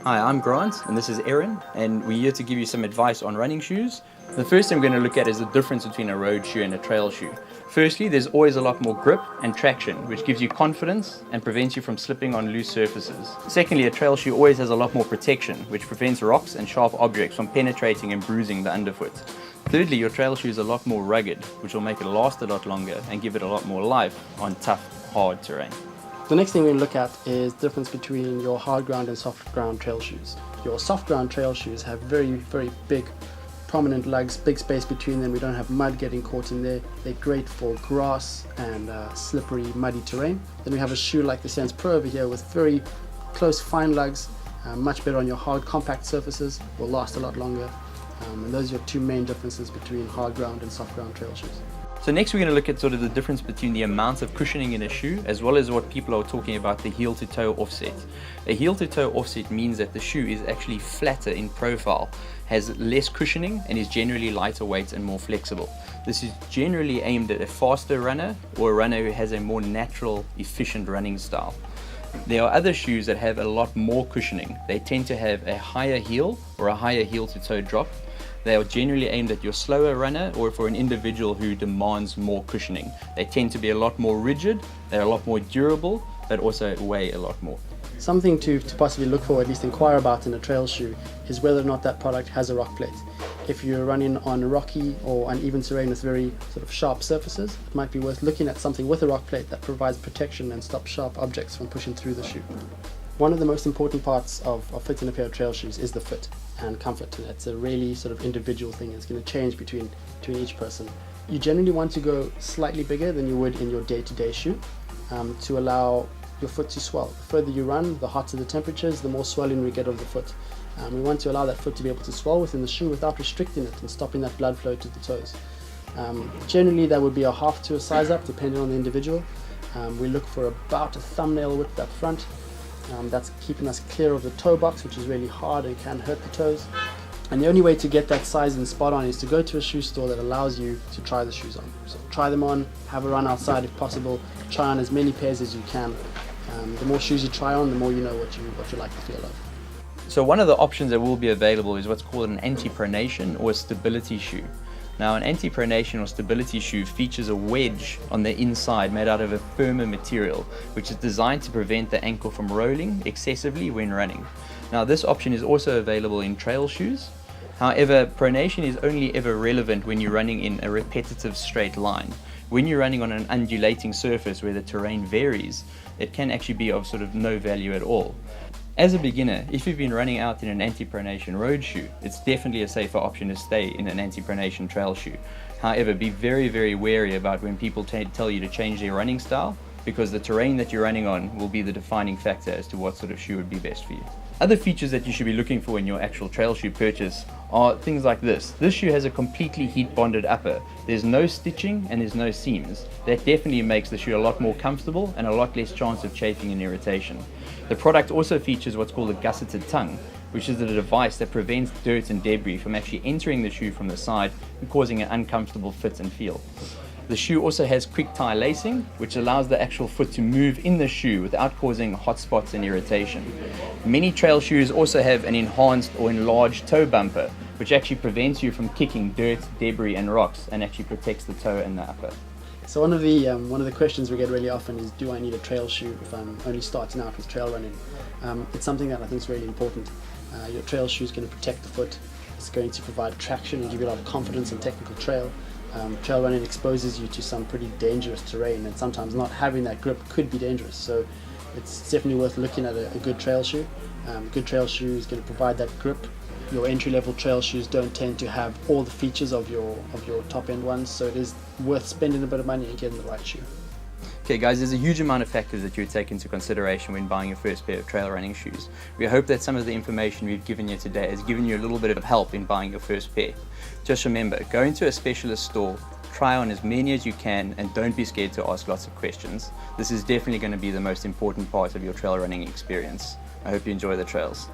Hi, I'm Grant and this is Erin, and we're here to give you some advice on running shoes. The first thing we're going to look at is the difference between a road shoe and a trail shoe. Firstly, there's always a lot more grip and traction, which gives you confidence and prevents you from slipping on loose surfaces. Secondly, a trail shoe always has a lot more protection, which prevents rocks and sharp objects from penetrating and bruising the underfoot. Thirdly, your trail shoe is a lot more rugged, which will make it last a lot longer and give it a lot more life on tough, hard terrain. The next thing we're going to look at is the difference between your hard ground and soft ground trail shoes. Your soft ground trail shoes have very, very big, prominent lugs, big space between them. We don't have mud getting caught in there. They're great for grass and slippery, muddy terrain. Then we have a shoe like the Sense Pro over here with very close, fine lugs, much better on your hard, compact surfaces, will last a lot longer. And those are your two main differences between hard ground and soft ground trail shoes. So next we're going to look at sort of the difference between the amount of cushioning in a shoe as well as what people are talking about, the heel to toe offset. A heel to toe offset means that the shoe is actually flatter in profile, has less cushioning and is generally lighter weight and more flexible. This is generally aimed at a faster runner or a runner who has a more natural, efficient running style. There are other shoes that have a lot more cushioning. They tend to have a higher heel or a higher heel to toe drop. They are generally aimed at your slower runner or for an individual who demands more cushioning. They tend to be a lot more rigid, they're a lot more durable, but also weigh a lot more. Something to possibly look for, at least inquire about in a trail shoe, is whether or not that product has a rock plate. If you're running on rocky or uneven terrain with very sort of sharp surfaces, it might be worth looking at something with a rock plate that provides protection and stops sharp objects from pushing through the shoe. One of the most important parts of fitting a pair of trail shoes is the fit and comfort. It's a really sort of individual thing. It's going to change between each person. You generally want to go slightly bigger than you would in your day-to-day shoe to allow your foot to swell. The further you run, the hotter the temperatures, the more swelling we get of the foot. We want to allow that foot to be able to swell within the shoe without restricting it and stopping that blood flow to the toes. Generally that would be a half to a size up depending on the individual. We look for about a thumbnail width up front. That's keeping us clear of the toe box, which is really hard and can hurt the toes. And the only way to get that size and spot on is to go to a shoe store that allows you to try the shoes on. So try them on, have a run outside if possible, try on as many pairs as you can. The more shoes you try on, the more you know what you like the feel of. So one of the options that will be available is what's called an anti-pronation or a stability shoe. Now an anti-pronation or stability shoe features a wedge on the inside made out of a firmer material, which is designed to prevent the ankle from rolling excessively when running. Now this option is also available in trail shoes. However, pronation is only ever relevant when you're running in a repetitive straight line. When you're running on an undulating surface where the terrain varies, it can actually be of sort of no value at all. As a beginner, if you've been running out in an anti-pronation road shoe, it's definitely a safer option to stay in an anti-pronation trail shoe. However, be very, very wary about when people tell you to change their running style, because the terrain that you're running on will be the defining factor as to what sort of shoe would be best for you. Other features that you should be looking for in your actual trail shoe purchase are things like this. This shoe has a completely heat bonded upper. There's no stitching and there's no seams. That definitely makes the shoe a lot more comfortable and a lot less chance of chafing and irritation. The product also features what's called a gusseted tongue, which is a device that prevents dirt and debris from actually entering the shoe from the side and causing an uncomfortable fit and feel. The shoe also has quick tie lacing, which allows the actual foot to move in the shoe without causing hot spots and irritation. Many trail shoes also have an enhanced or enlarged toe bumper, which actually prevents you from kicking dirt, debris and rocks and actually protects the toe and the upper. So one of the questions we get really often is, do I need a trail shoe if I'm only starting out with trail running? It's something that I think is really important. Your trail shoe is going to protect the foot. It's going to provide traction and give you a lot of confidence in technical trail. Trail running exposes you to some pretty dangerous terrain, and sometimes not having that grip could be dangerous. So it's definitely worth looking at a good trail shoe. A good trail shoe is going to provide that grip. Your entry-level trail shoes don't tend to have all the features of your top-end ones, so it is worth spending a bit of money and getting the right shoe. Okay guys, there's a huge amount of factors that you would take into consideration when buying your first pair of trail running shoes. We hope that some of the information we've given you today has given you a little bit of help in buying your first pair. Just remember, go into a specialist store, try on as many as you can, and don't be scared to ask lots of questions. This is definitely going to be the most important part of your trail running experience. I hope you enjoy the trails.